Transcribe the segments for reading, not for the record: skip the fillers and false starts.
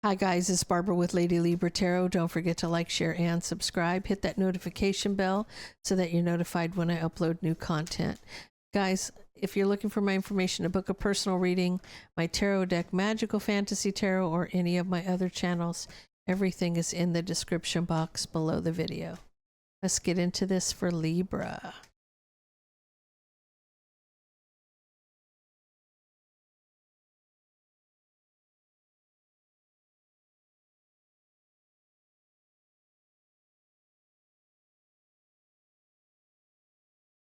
Hi guys, it's Barbara with Lady Libra Tarot. Don't forget to like, share, and subscribe. Hit that notification bell so that you're notified when I upload new content. Guys, if you're looking for my information to book a personal reading, my tarot deck, Magical Fantasy Tarot, or any of my other channels, everything is in the description box below the video. Let's get into this for Libra.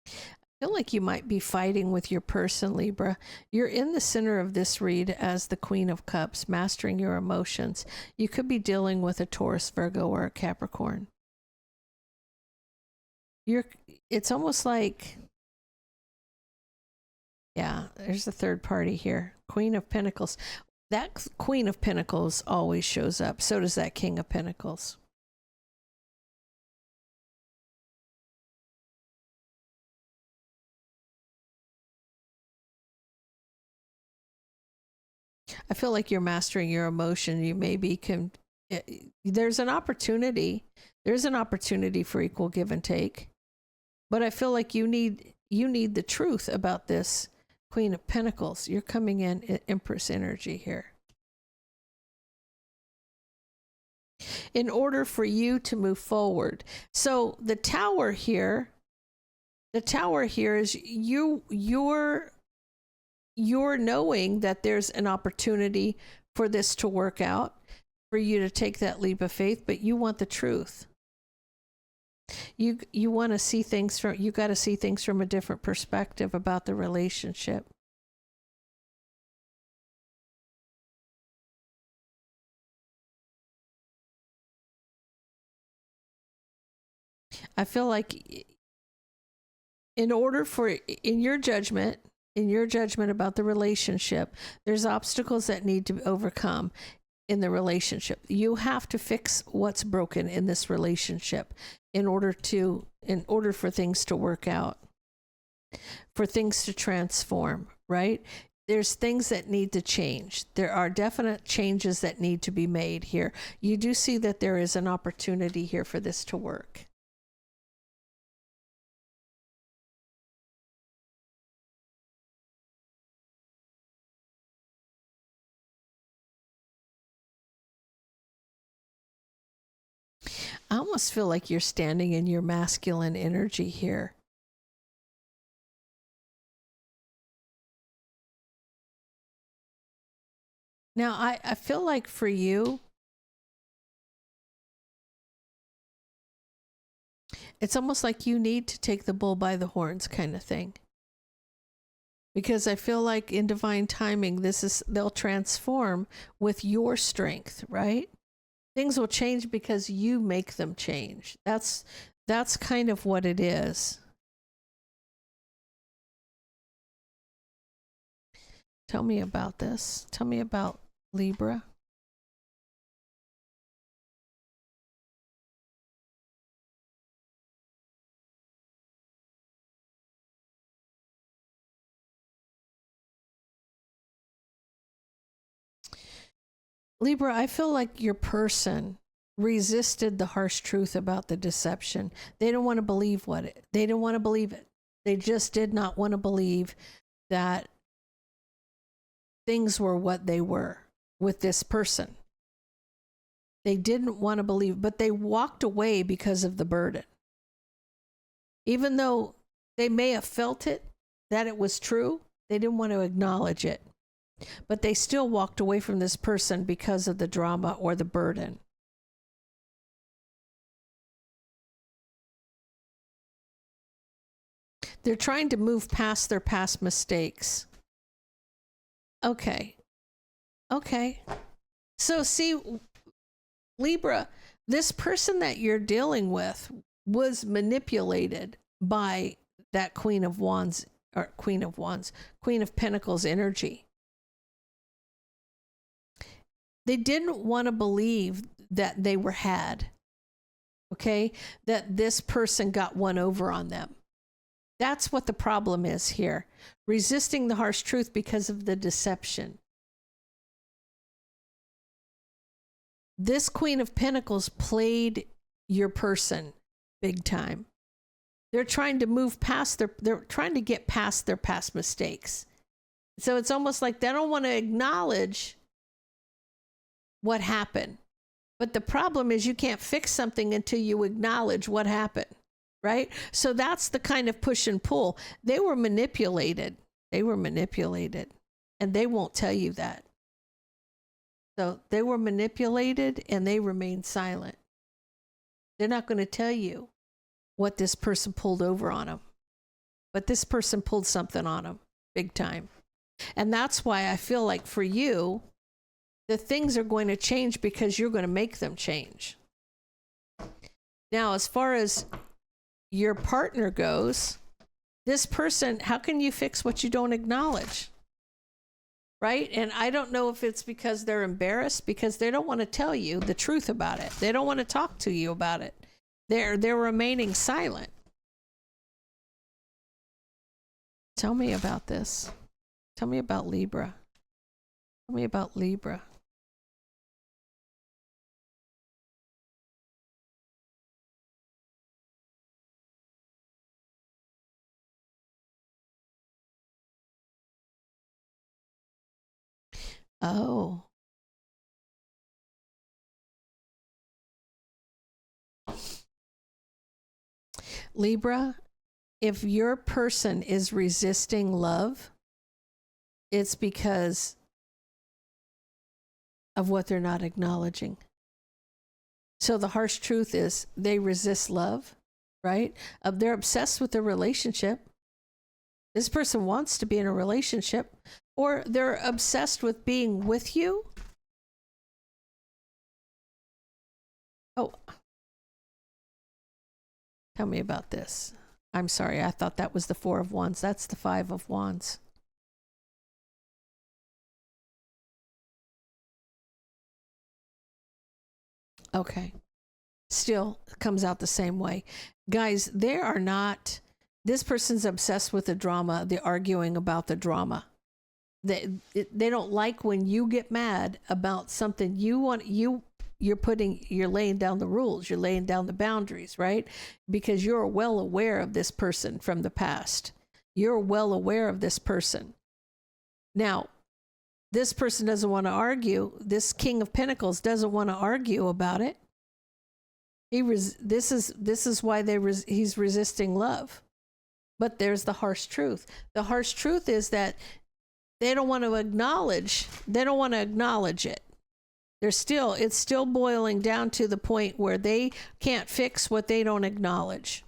I feel like you might be fighting with your person, Libra. You're in the center of this read as the Queen of Cups, mastering your emotions. You could be dealing with a Taurus, Virgo, or a Capricorn. It's almost like, yeah, there's a third party here. Queen of Pentacles. That Queen of Pentacles always shows up. So does that King of Pentacles. I feel like you're mastering your emotion. You maybe can, there's an opportunity. There's an opportunity for equal give and take. But I feel like you need the truth about this Queen of Pentacles. You're coming in Empress energy here. In order for you to move forward. So the Tower here is you're knowing that there's an opportunity for this to work out, for you to take that leap of faith, but you want the truth. You want to see things from, you got to see things from a different perspective about the relationship. I feel like in order for, in your judgment about the relationship, there's obstacles that need to be overcome in the relationship. You have to fix what's broken in this relationship in order for things to work out, for things to transform, right? There's things that need to change. There are definite changes that need to be made here. You do see that there is an opportunity here for this to work. I almost feel like you're standing in your masculine energy here. Now, I feel like for you, it's almost like you need to take the bull by the horns kind of thing. Because I feel like in divine timing, they'll transform with your strength, right? Things will change because you make them change. That's kind of what it is. Tell me about this. Tell me about Libra. Libra, I feel like your person resisted the harsh truth about the deception. They didn't want to believe they didn't want to believe it. They just did not want to believe that things were what they were with this person. They didn't want to believe, but they walked away because of the burden. Even though they may have felt it, that it was true, they didn't want to acknowledge it. But they still walked away from this person because of the drama or the burden. They're trying to move past their past mistakes. Okay. So see, Libra, this person that you're dealing with was manipulated by that Queen of Pentacles energy. They didn't want to believe that they were had, okay? That this person got one over on them. That's what the problem is here. Resisting the harsh truth because of the deception. This Queen of Pentacles played your person big time. They're trying to move past they're trying to get past their past mistakes. So it's almost like they don't want to acknowledge what happened. But the problem is you can't fix something until you acknowledge what happened, right? So that's the kind of push and pull. They were manipulated. They were manipulated. And they won't tell you that. So they were manipulated and they remained silent. They're not going to tell you what this person pulled over on them. But this person pulled something on them big time. And that's why I feel like for you, the things are going to change because you're going to make them change. Now, as far as your partner goes, this person, how can you fix what you don't acknowledge? Right? And I don't know if it's because they're embarrassed, because they don't want to tell you the truth about it. They don't want to talk to you about it. They're remaining silent. Tell me about this. Tell me about Libra. Tell me about Libra. Oh. Libra, if your person is resisting love, it's because of what they're not acknowledging. So the harsh truth is they resist love, right? They're obsessed with the relationship. This person wants to be in a relationship, or they're obsessed with being with you. Oh, tell me about this. I'm sorry, I thought that was the Four of Wands. That's the Five of Wands. Okay. Still comes out the same way. Guys, they are not, this person's obsessed with the drama, the arguing about the drama. They don't like when you get mad about something you want, you're laying down the rules, you're laying down the boundaries, right? Because you're well aware of this person from the past. You're well aware of this person. Now, this person doesn't want to argue. This King of Pentacles doesn't want to argue about it. This is why he's resisting love. But there's the harsh truth. The harsh truth is that they don't want to acknowledge. They don't want to acknowledge it. It's still boiling down to the point where they can't fix what they don't acknowledge.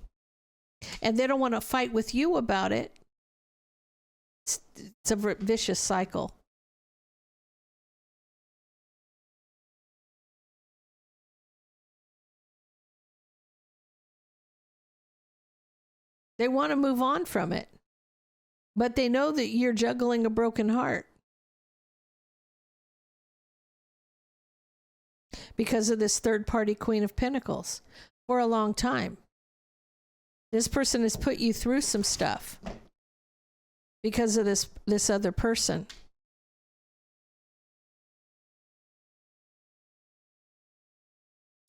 And they don't want to fight with you about it. It's a vicious cycle. They want to move on from it. But they know that you're juggling a broken heart. Because of this third party Queen of Pentacles for a long time. This person has put you through some stuff because of this other person.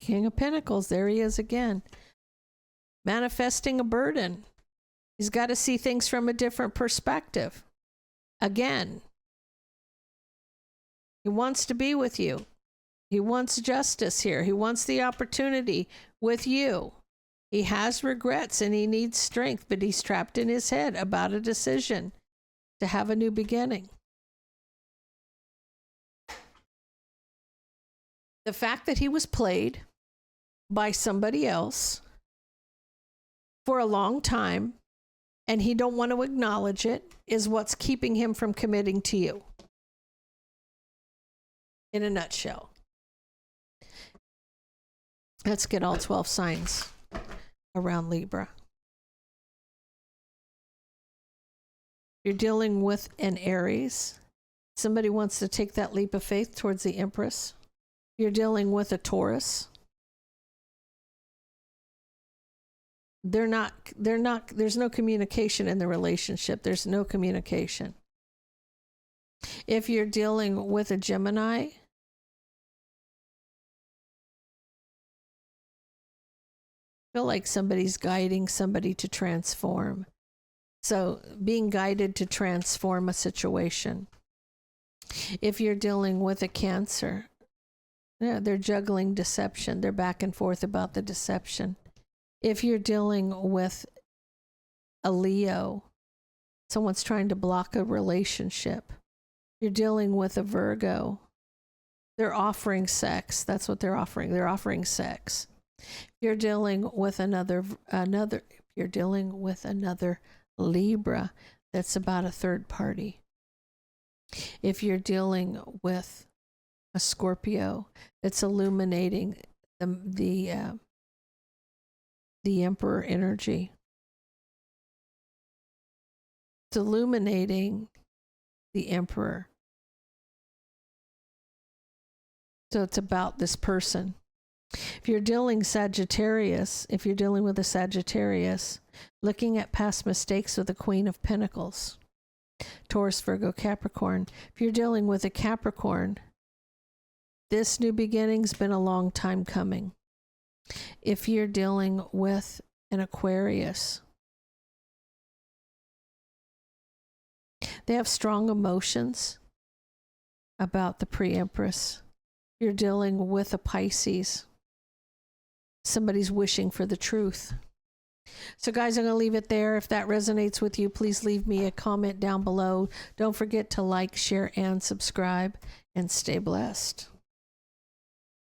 King of Pentacles, there he is again. Manifesting a burden. He's got to see things from a different perspective. Again. He wants to be with you. He wants justice here. He wants the opportunity with you. He has regrets and he needs strength, but he's trapped in his head about a decision to have a new beginning. The fact that he was played by somebody else for a long time and he don't want to acknowledge it is what's keeping him from committing to you. In a nutshell. Let's get all 12 signs around Libra. You're dealing with an Aries. Somebody wants to take that leap of faith towards the Empress. You're dealing with a Taurus. There's no communication in the relationship. There's no communication. If you're dealing with a Gemini, feel like somebody's guiding somebody to transform. So being guided to transform a situation. If you're dealing with a Cancer, yeah, they're juggling deception. They're back and forth about the deception. If you're dealing with a Leo, someone's trying to block a relationship. You're dealing with a Virgo, they're offering sex. That's what they're offering. They're offering sex. You're dealing with another you're dealing with another Libra, that's about a third party. If you're dealing with a Scorpio, it's illuminating the Emperor energy. It's illuminating the Emperor. So it's about this person. If you're dealing Sagittarius, if you're dealing with a Sagittarius, looking at past mistakes with the Queen of Pentacles. Taurus, Virgo, Capricorn. If you're dealing with a Capricorn, this new beginning's been a long time coming. If you're dealing with an Aquarius, they have strong emotions about the pre-empress. You're dealing with a Pisces. Somebody's wishing for the truth. So guys, I'm going to leave it there. If that resonates with you, please leave me a comment down below. Don't forget to like, share, and subscribe, and stay blessed.